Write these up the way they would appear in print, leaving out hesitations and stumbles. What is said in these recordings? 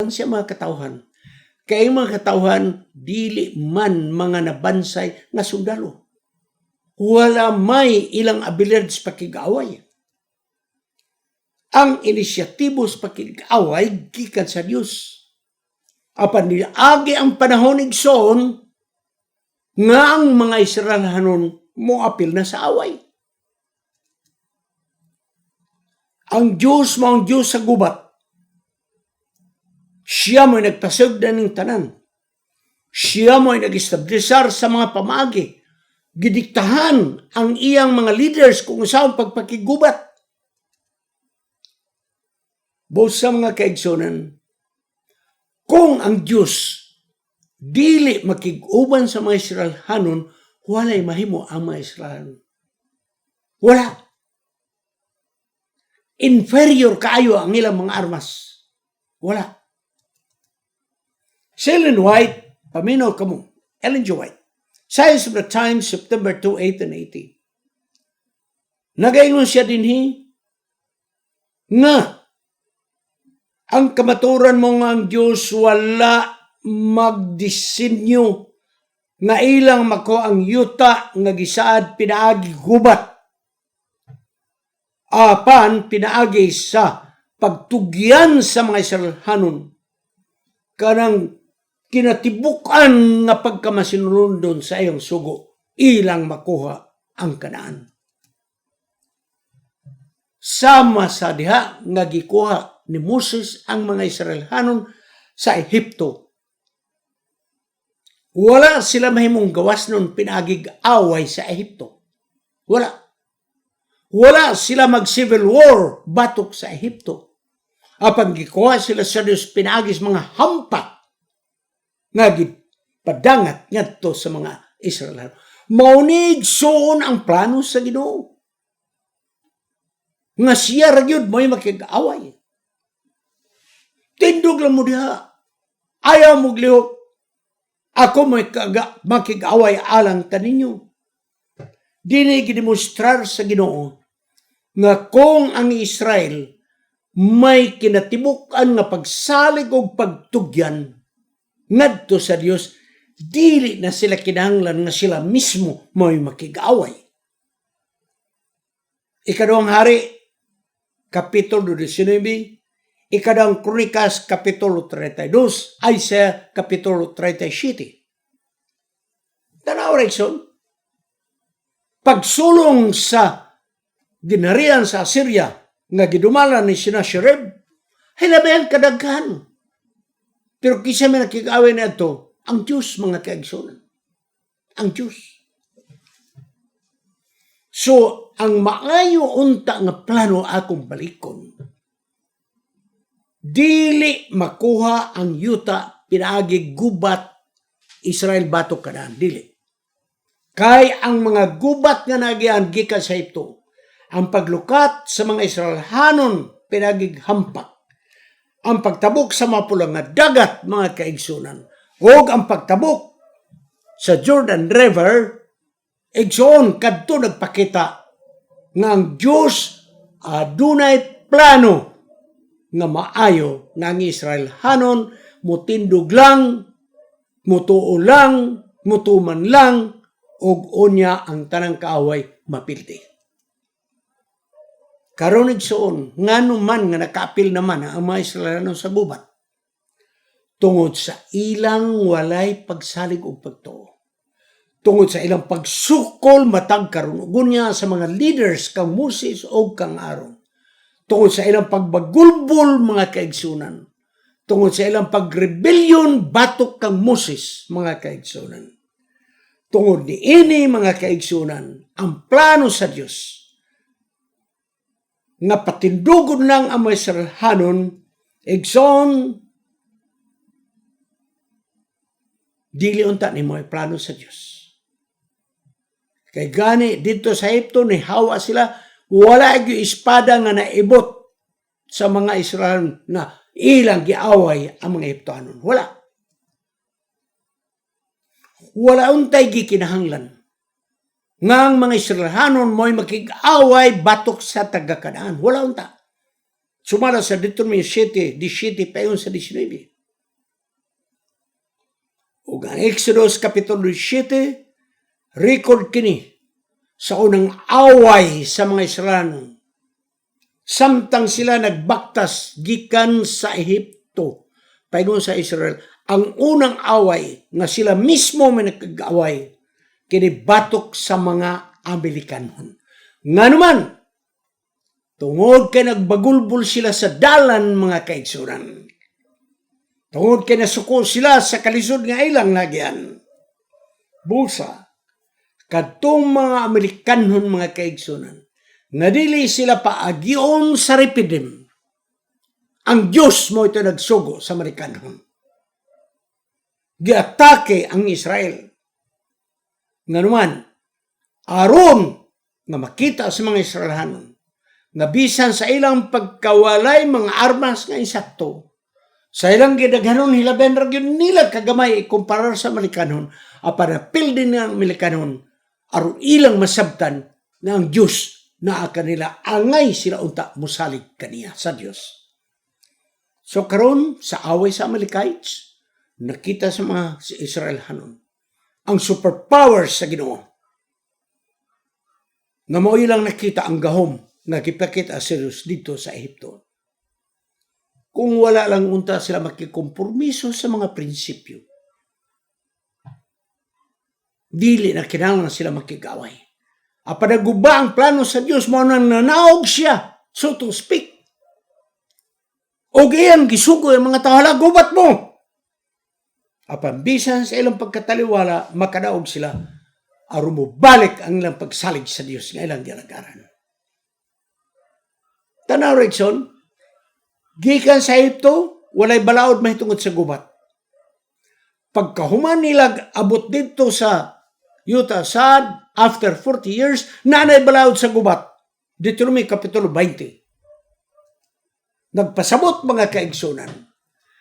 siya mga katawhan. Kaya mga katawhan, dili man mga nabansay nga sundalo. Wala may ilang abilidades pakig-away. Ang inisyatibo sa pakig-away gikan sa Dios. Apan niagi ang panahon igsoon nga ang mga Israelhanon moapil na sa away. Ang Diyos mo ang Diyos sa gubat. Siya mo'y nagpasugdan ng tanan. Siya mo'y nag-establisar sa mga pamagi. Gidiktahan ang iyang mga leaders kung saan pagpakigubat. Both sa mga kaigsunan, kung ang Diyos dili makig-uban sa mga Israelhanon, walay mahimo ang mga Israelhanon. Wala. Inferior kaayo ang ilang mga armas. Wala. Ellen White, paminaw kamo, Ellen G. White, Science of the Times, September 2, 1880. Nagaingon siya dinhi nga ang kamaturan mo nga ang Diyos wala magdisenyo nga ilang mako ang yuta nga gisaad pinaagi gubat. Apan pinaagi sa pagtugyan sa mga Israelhanon kanang kinatibukan nga pagkamasinulundon sa iyong sugo, ilang makuha ang Kanaan. Sama sa diha nga gikuha ni Moses ang mga Israelhanon sa Ehipto. Wala sila mahimong gawas nun pinagig away sa Ehipto. Wala. Wala sila mag-civil war batok sa Ehipto. Apang gikuha sila sa Diyos pinagis mga hampak nga gipadangat ngadto sa mga Israelhanon. Maunig soon ang plano sa Ginoo. Nga siya ragyod mo'y makig-away. Tindog lang mo diha. Ayaw mo glihok. Ako mo'y makig-away alang kaninyo. Dili gidemostrar sa Ginoo nga kung ang Israel may kinatibukan nga pagsalig o pagtugyan ngadto sa Dios, dili na sila kinahanglan nga sila mismo mo'y makig-away. Ikaduhang Hari, Kapitulo 19, Ikaduhang Kronikas, Kapitulo 32, Isaiah, Kapitulo 37. Tanaw Rexon, pagsulong sa ginharian sa Assyria nga gidumalan ni Sennacherib, hilabayan kadaghan. Pero kisa may nakikawin na ito, ang Diyos mga kaigsunan. Ang Diyos. So, ang maayo unta nga plano akong balikon, dili makuha ang yuta pinaagi gubat Israel batok Kanaan. Dili. Kay ang mga gubat nga nagian gikan sa ito, ang paglukat sa mga Israelhanon pinagig hampak, ang pagtabok sa mapulang nga dagat mga kaigsunan, o ang pagtabok sa Jordan River, igsoon kadto nagpakita nga ang Diyos adunay plano nga maayo nga ang Israelhanon mutindog lang, mutuo lang, mutuman lang, og unya ang tanang kaaway mapildi. Karon igsoon ngano man nga nakaapil naman ang mga Israelhanon sa gubat tungod sa ilang walay pagsalig og pagtuo, tungod sa ilang pagsukol matag karon unya sa mga leaders kang Moses o kang Aaron, tungod sa ilang pagbagulbol mga kaigsunan, tungod sa ilang pagrebelyon batok kang Moses mga kaigsunan. Tungod ni ini mga kaigsunan, ang plano sa Dios nga patindugon lang ang mga Israelhanon, igsoon dili unta ni mo'y plano sa Dios. Kay gani dito sa Ehipto ni hawa sila, wala gyud espada nga naibot sa mga Israel na ilang giaway ang mga Ehiptoanon. Wala. Wala untay gikinahanglan nga ang mga Israelhanon mo'y makig-away batok sa taga-Kanaan. Wala unta. Sumala sa Deuteronomy 7:17 payon sa 19. Ug ang Exodus Kapitulo 7, record kini sa unang away sa mga Israelano. Samtang sila nagbaktas gikan sa Ehipto, paingon sa Israel, ang unang away nga sila mismo may nagkag-away kini batok sa mga Amerikanon. Nga naman, tungod kay nagbagulbol sila sa dalan mga kaigsunan. Tungod kay nasuko sila sa kalisod nga ilang nagyan. Busa, kadtong mga Amerikanon mga kaigsunan, nadili sila paagyon sa Repidim. Ang Diyos mo ito nagsugo sa Amerikanon. Giatake ang Israel. Nga naman, aron nga makita sa mga Israelanon, nga bisan sa ilang pagkawalay mga armas nga insakto, sa ilang gidaghanon hilaben ra gyud nila kagamay ikumparar sa Amerikanon, apanapil din ng Amerikanon aron ilang masabtan nga ang Dios naa kanila angay sila unta musalig kaniya sa Dios. So karon sa away sa Amalekites, nakita sa mga Israelanon ang superpower sa Ginoo. Nga mo ilang nakita ang gahom nga gipakita sa Diyos dito sa Ehipto. Kung wala lang unta sila makikompromiso sa mga prinsipyo, dili na kinahanglan sila makigaway. Apan naguba ang plano sa Dios, mao nang nanaog siya, so to speak. Og iyang gisugo ang mga tao, hala, gubat mo. Apan bisan sa ilang pagkataliwala, makadaog sila, aron mo balik ang ilang pagsalig sa Dios nga ilang ginagaran. Tanaw Rexon, gikan sa Ehipto, walay balaod mahitungod sa gubat. Pagkahuman nila abot dito sa Utah sad, after 40 years, nanay balaod sa gubat. Deuteronomy Kapitulo 20. Nagpasabot mga kaigsunan.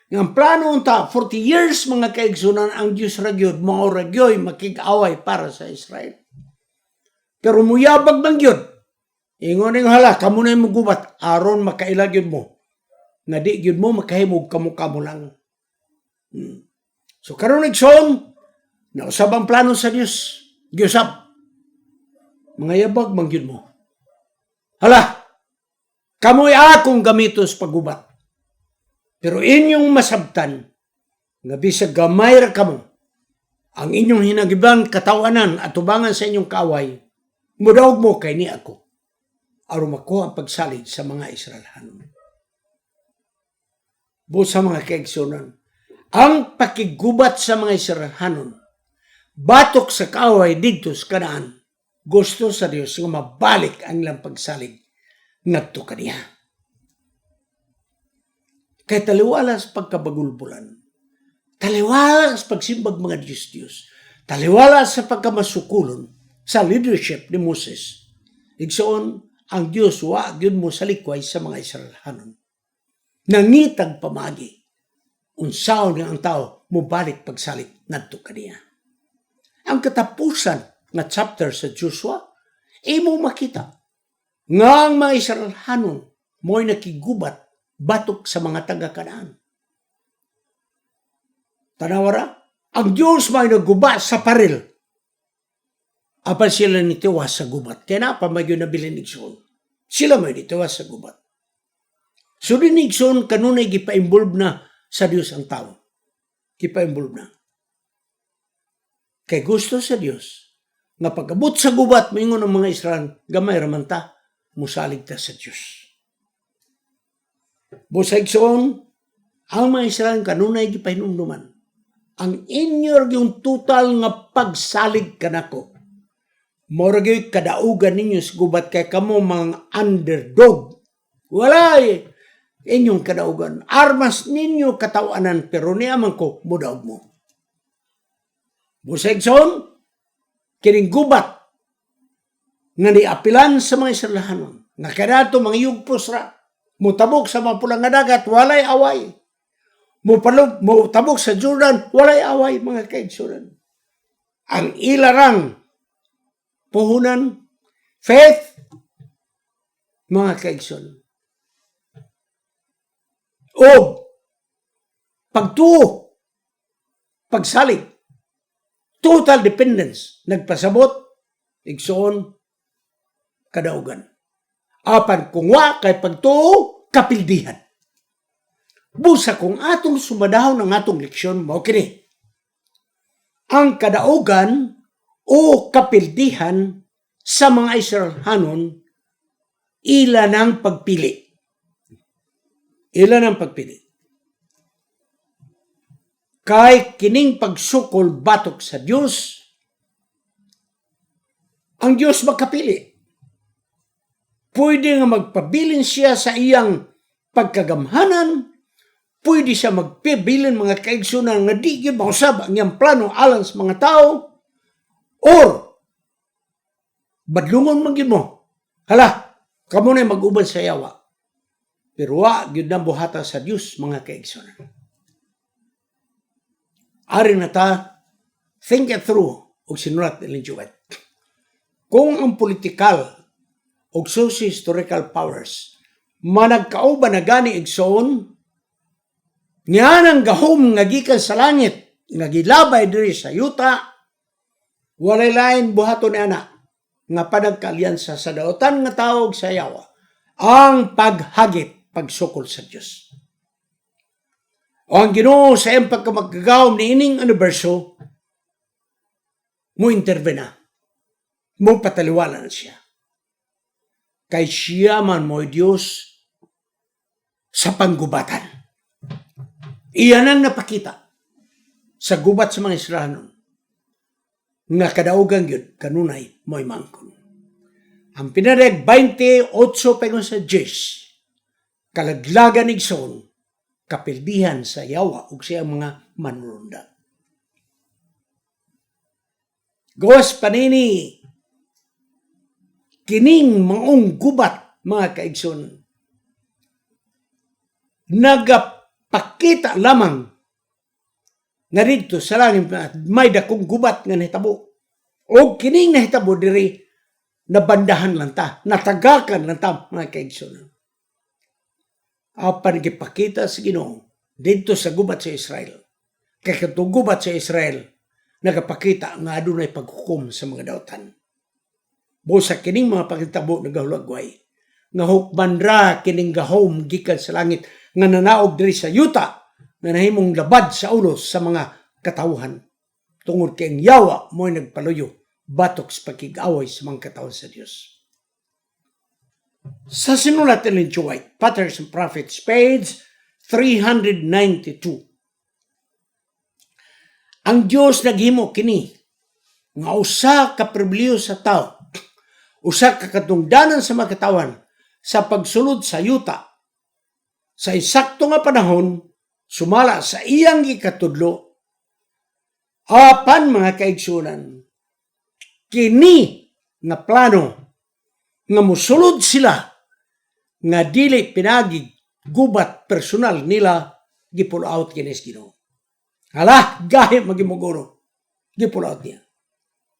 Ang plano unta, 40 years mga kaigsunan, ang Diyos ragyod, mga ragyoy, makig-away para sa Israel. Pero muyabag ng Diyod. Ingon yung hala, kamo na yung gubat, aron makailag yun mo. Nga di yun mo, makahimog kamo-kamo lang. So karon nagson, nausab ang plano sa Dios. Giyusab. Mga yabag mang yun mo. Hala, kamo'y akong gamitos paggubat. Pero inyong masabtan, nga bisag gamay ra kamo, ang inyong hinagiban katawanan at tubangan sa inyong kaaway, mudawag mo kay ni ako, aron makuha ang pagsalig sa mga Israelhanon. Busa mga kaigsunan, ang pakigubat sa mga Israelhanon, batok sa kaaway dito sa Kanaan, gusto sa Dios nga mabalik ang ilang pagsalig ngadto kaniya. Kay taliwala sa pagkabagulbulan, taliwala sa pagsimbag mga Diyos-Diyos, taliwala sa pagkamasukulon sa leadership ni Moses. Igsoon, ang Diyos wa gyud mo sa likway sa mga Israelhanon. Nangitag pamagi, unsaon nga ang tao mubalik pagsalig ngadto kaniya. Ang katapusan nga chapter sa Joshua, imo makita nga ang mga Israelhanon mo'y nakigubat batok sa mga taga-Kanaan. Tanawara, ang Diyos may nagguba sa paril. Apan sila nitiwas sa gubat. Kaya na pa may yun nabili Nixon. Sila may nitiwas sa gubat. So din Nixon, kanunay gipa-involve na sa Diyos ang tao. Gipa-involve na. Kay gusto sa Diyos, nga pag-abot sa gubat, maingon ng mga Israel, gamay ramanta, musalig ta sa Diyos. Busay son, ang mga Israel kanunay gipahinumduman. Ang inyor yung total nga pagsalig kanako. Mora gyud kadaugan ninyo sa gubat kay kamo mga underdog. Walay inyong kadaugan. Armas ninyo katawanan pero niyaman ko mudaog mo. Busay son, kining gubat nga niapilan sa mga Israelhanon. Nga kadato mga yugpos ra. Mutabok sa mapulang nga dagat, walay away. Mutabok sa Jordan, walay away, mga kaigsunan. Ang ilarang puhunan, faith, mga kaigsunan. o pagtuo, pagsalig, total dependence, nagpasabot, igsoon, kadaugan. Apan kung wa kay pagtuo, kapildihan. Busa kung atong sumadahon ng atong leksyon, mao kini. Ang kadaugan o kapildihan sa mga Israelhanon, ilan ang pagpili. Ilan ang pagpili. Kay kining pagsukol batok sa Dios, ang Dios magkapili. Pwede nga magpabilin siya sa iyang pagkagamhanan, pwede siya magpabilin mga kaigsunan nga di gyud mausab ang iyang plano alang sa mga tao, or badlungon man gyud mo. Hala, kamo na mag-uban sa yawa. Pero wa gyud na buhata sa Dios mga kaigsunan. Ari na ta, think it through og sinulat ni Ellen G. White. Kung ang political o socio-historical powers managkauban na gani igsoon, nga nang gahom nga gikan sa langit, nga gilabay diri sa yuta, walay lain buhaton ni ana, nga panagkalyansa sa dautan nga tawag sa yawa, ang paghagit, pagsukol sa Dios. O ang Ginoo sa iyang pagkamagkagawom ni ining universo, mo intervena, mo pataliwala na siya. Kay siya man mo'y Diyos sa panggubatan. Iyan ang napakita sa gubat sa mga Israelhanon nga kadaugan yun, kanunay mo'y mangkon. Ang pinareg 28 pengon sa Diyos, kalaglagan igsoon, kapildihan sa yawa ug sa mga manununda. Gawas panini, kining maong gubat mga kaigsoon, nagapakita lamang nga dito sa langit may dakong gubat nga nahitabo. O kining nahitabo diri nabandahan lang ta, natagakan lang ta mga kaigsoon. Apan gipakita sa Ginoo dito sa gubat sa Israel. Kay katong gubat sa Israel nagapakita nga adunay paghukom sa mga dautan. Busa kining mga pagitabo nagahulagway nga hukman ra kining gahom gikan sa langit nga nanaog diri sa yuta nga nahimong labad sa ulos sa mga katawhan tungod kay ang yawa mo'y nagpaluyo batok sa pagkig-away sa mga katawhan sa Dios. Sa sinulat ni Ellen G. White, Patriarchs and Prophets, page 392. Ang Dios naghimo kini nga usa ka pribilehiyo sa tao, usa ka katungdanan sa mga katawan sa pagsulod sa yuta sa eksakto nga panahon sumala sa iyang gikatudlo. Apan mga kaigsunan, kini nga plano nga musulod sila nga dili pinagi gubat personal nila gipull out kini sa Ginoo. Hala, gahi magimuguro. Gipull out niya.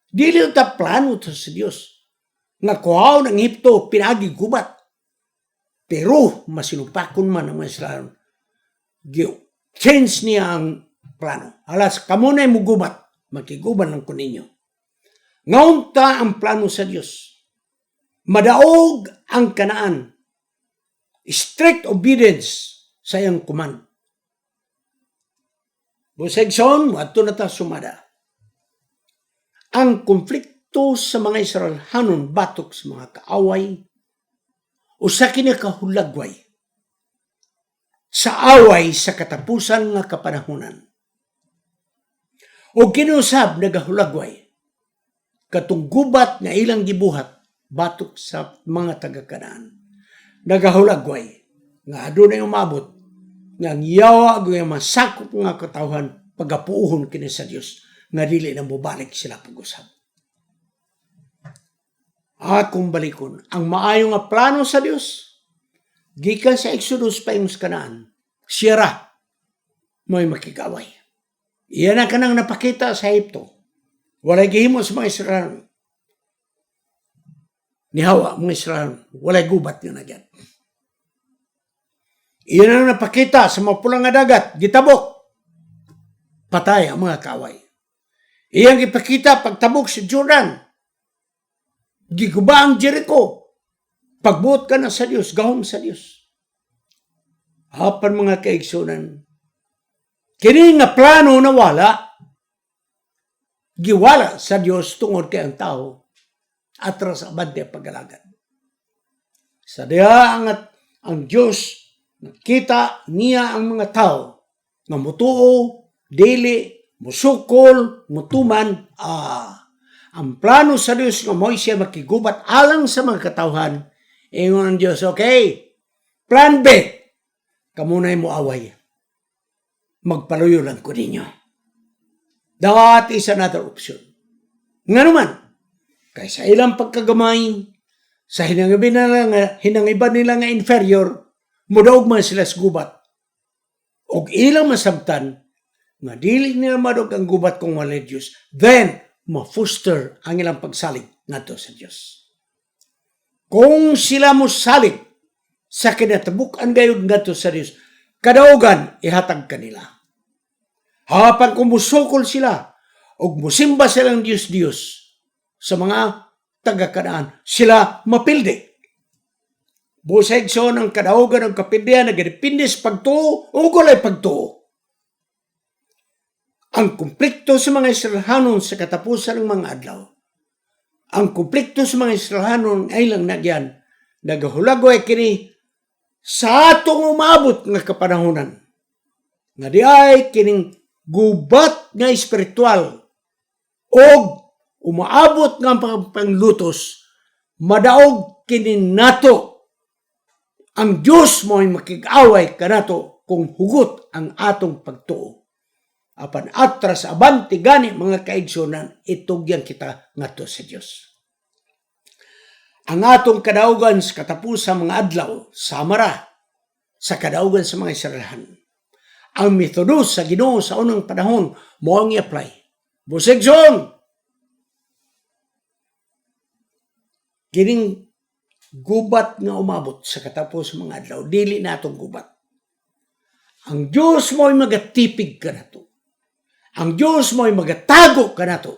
Dili ta plano to sa Dios nga kuhaw ng Ehipto pinagi gubat. Pero masinupakon man ang mga Israel. Change niya ang plano. Alas, kamo na mo gubat, magkiguban lang ko ninyo. Ngaunta ang plano sa Dios. Madaog ang Kanaan. Strict obedience sa iyang command. Busegson, ato na ta sumada. Ang konflikto sa mga Israelhanon batok sa mga kaaway o sa kinakahulagway sa away sa katapusan nga kapanahunan. O kinusab nagahulagway katong gubat nga ilang gibuhat batok sa mga taga-Kanaan. Nagahulagway nga adunay umabot nga ang yawa nga masakop nga katawhan pagapuuhon kini sa Dios nga dili na mobalik sila pag-usab. Akong balikon, ang maayo nga plano sa Dios gikan sa Exodus paingon sa Kanaan, siya ra mo'y makigaway. Iyan ang kanang napakita sa Ehipto. Walay gihimo sa mga Israel. Ni Hawa, mga Israel, walay gubat nga nagyan. Iyon ang napakita sa mapulang nga dagat, gitabok. Patay ang mga kaway. Iyang ipakita pagtabok sa Jordan. Giguba ang Jericho. Pagbuot ka na sa Diyos, gahom sa Diyos. Apan mga kaigsunan, kini nga plano na wala, giwala sa Diyos tungod kay ang tao atras abante pag-alagad. Sa diha ang Diyos nakita niya ang mga tao nga mutuo, dili, musukol, mutuman. Ang plano sa Diyos nga mo'y siya makigubat alang sa mga katawhan. Ingon ang Diyos, okay, plan B, kamunay mo away. Magpaluyo lang ko ninyo. That is another option. Nga naman, kay sa ilang pagkagamay, sa hinangiban nila nga inferior, mudaog man sila sa gubat. O ilang masabtan, nga dili nila madog ang gubat kung walay Diyos, then, ma-foster ang ilang pagsalig ngadto sa Diyos. Kung sila mo salig sa kinatabuk-an gayud ngadto sa Diyos, kadaugan ihatag kanila. Hapan kung musukol sila o musimba silang Diyos sa mga taga-Kanaan, sila mapildi. Busay so ng kadaugan ng kapildihan na ganipindis pagtuo o gulay pagtuo. Ang konflikto sa mga Israelhanon sa katapusan ng mga adlaw, ang konflikto sa mga Israelhanon ay lang nagyan, nagahulagoy kini sa atong umabot nga kapanahonan. Nga di ay kining gubat nga espiritual o umaabot nga panglutos, madaog kini nato. Ang Diyos mo ay makig-away kanato kung hugot ang atong pagtuo. Apan atras abanti gani mga kaigsunan, itugyan kita ngadto sa Diyos. Ang atong kadaugan sa katapusan mga adlaw, samara sa kadaugan sa mga Israelhan. Ang metodo sa Ginoo sa unang panahon mo ang i-apply. Busigson! Kining gubat nga umabot sa katapusan mga adlaw, dili na atong gubat. Ang Diyos mo ay magatipig ka na to. Ang Diyos mo ay magatago ka na to.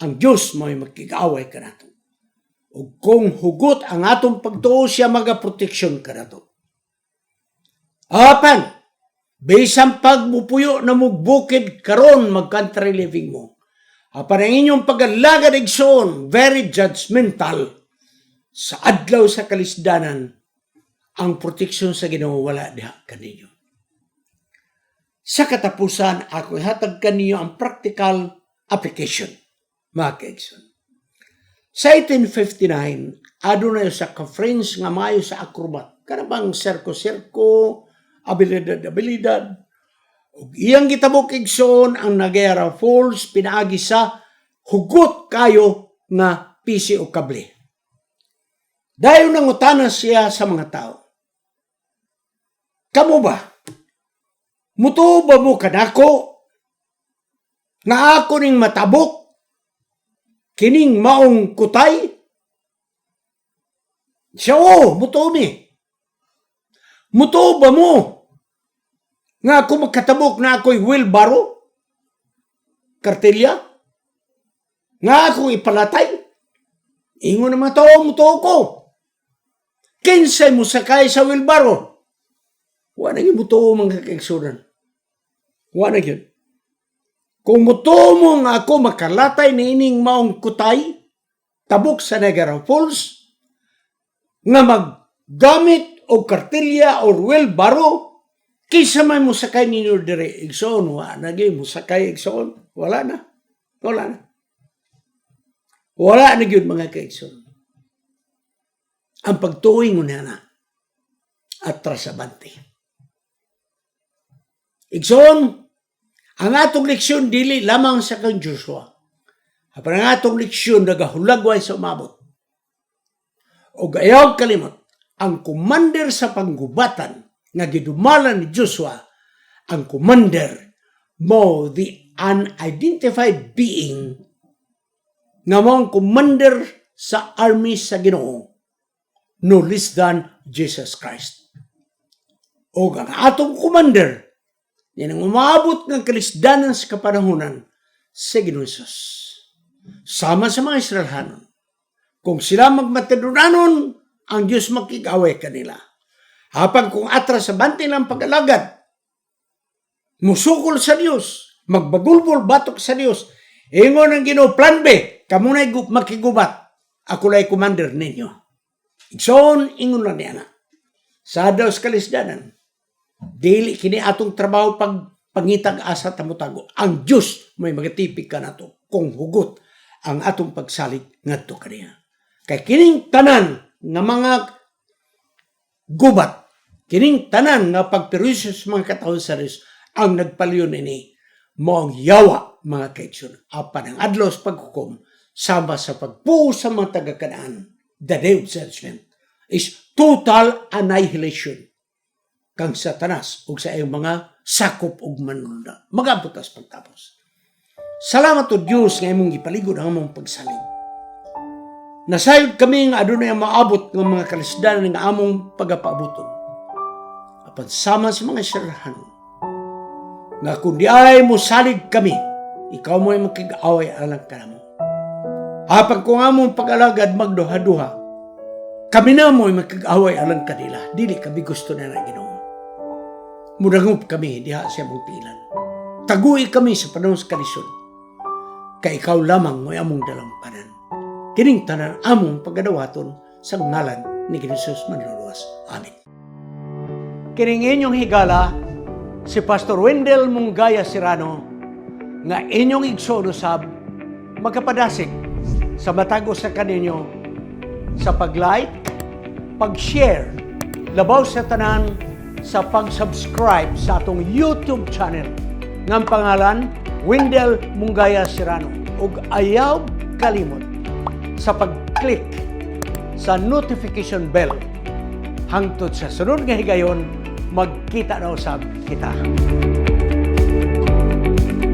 Ang Diyos mo ay magkikaway ka na to. O kung hugot ang atong pagtuo siya, magaproteksyon ka na to. Apan, bisang pagmupuyo na mugbukid karon mag-country living mo. Apan ang inyong pag-alagad igsoon, very judgmental, sa adlaw sa kalisdanan, ang proteksyon sa Ginoo wala diha kaninyo. Sa katapusan, ako ihatag kaninyo ang practical application, mga kaigsoon. Sa 1859, adunay sa conference nga maayo sa Acrobat, kanabang serko-serko, abilidad. Ug iyang gitabok igsoon ang Niagara Falls pinaagi sa hugot kayo nga pisi o kable. Dayon nangutana siya sa mga tao. Kamo ba? Mutuo ba mo kanako nga ako ning matabok kining maong kutay? Siya, mutuo mi. Mutuo ba mo nga ako magkatabok na ako'y wheelbarrow? Kartelya? Nga akong ipalatay? Ingon naman tao, mutuo ko. Kinsay mo sakay sa wheelbarrow? Wala nang mutuo mga kaigsunan. Wala yun. Kung mutuo mo nga ako makalatay na ining maong kutay, tabok sa Niagara Falls, nga maggamit o kartilya o wheelbarrow, kisa may musakay ninyo dire igsoon, wala na yun, musakay igsoon, wala na. Wala na yun mga kaigsoon. Ang pagtuwing mo na atras abante. Igsoon, ang atong leksyon dili lamang sa kang Joshua. Apan ang atong leksyon nagahulagway sa umabot. O ayaw kalimot, ang commander sa panggubatan nga gidumalan ni Joshua, ang commander mo the unidentified being nga mong commander sa army sa Ginoo, no less than Jesus Christ. O ang atong commander, yan ang umabot ng kalisdanan sa kapanahunan sa Ginoong Hesus. Sama sa mga Israelhanon. Kung sila magmatinunanon, ang Diyos makikaway kanila. Hapag kung atras sa banti lang pag-alagad, musukol sa Diyos, magbagulbol batok sa Diyos, ingon ang Ginoo, plan B, kamunay makigubat, ako lay commander ninyo. Igsoon, ingon lang niya na. Sa daw sa kalisdanan, dili kini atong trabaho pangitag asa tamutago. Ang Diyos may magatipig ka na to kung hugot ang atong pagsalig ngadto kaniya. Kay kining tanan nga mga gubat, kining tanan nga pagperwisyo sa mga katawhan sa Diyos, ang nagpaliyon ini mo ang yawa mga kaigsoon. Apan ang adlaw sa paghukom sama sa pagpuo sa mga taga-Kanaan, the day of judgment is total annihilation kang Satanas ug sa iyang mga sakop ug manunod. Magabutas pagtapos. Salamat o Diyos nga imong gipaligod ang among pagsalig. Nasayod kami nga adunay ang maabot ng mga kalisdanan nga among pagapaabuton. Apan sama sa mga Israelhanon nga kundi ay mo salig kami, ikaw mo ay makig-away alang kanamo. Hapag kung among pag-alagad magduha-duha, kami na mo ay makig-away alang kanila. Dili kami gusto na Ginoo. Mudangup kami diha sa among pilan. Tagui kami sa panahon sa kalisod. Kay ikaw lamang mo ay among dalampanan. Kining tanan among pagadawaton sa ngalan ni Jesus manluluwas. Amen. Kining inyong higala, si Pastor Wendell Munggaya Serrano, nga inyong igsoon usab, magkapadasig sa matagos sa kaninyo sa pag-like, pag-share, labaw sa tanan sa pag-subscribe sa atong YouTube channel ng pangalan Wendell Munggaya Serrano. Ug ayaw kalimot sa pag-click sa notification bell hangtod sa sunod nga higayon magkita na usab kita.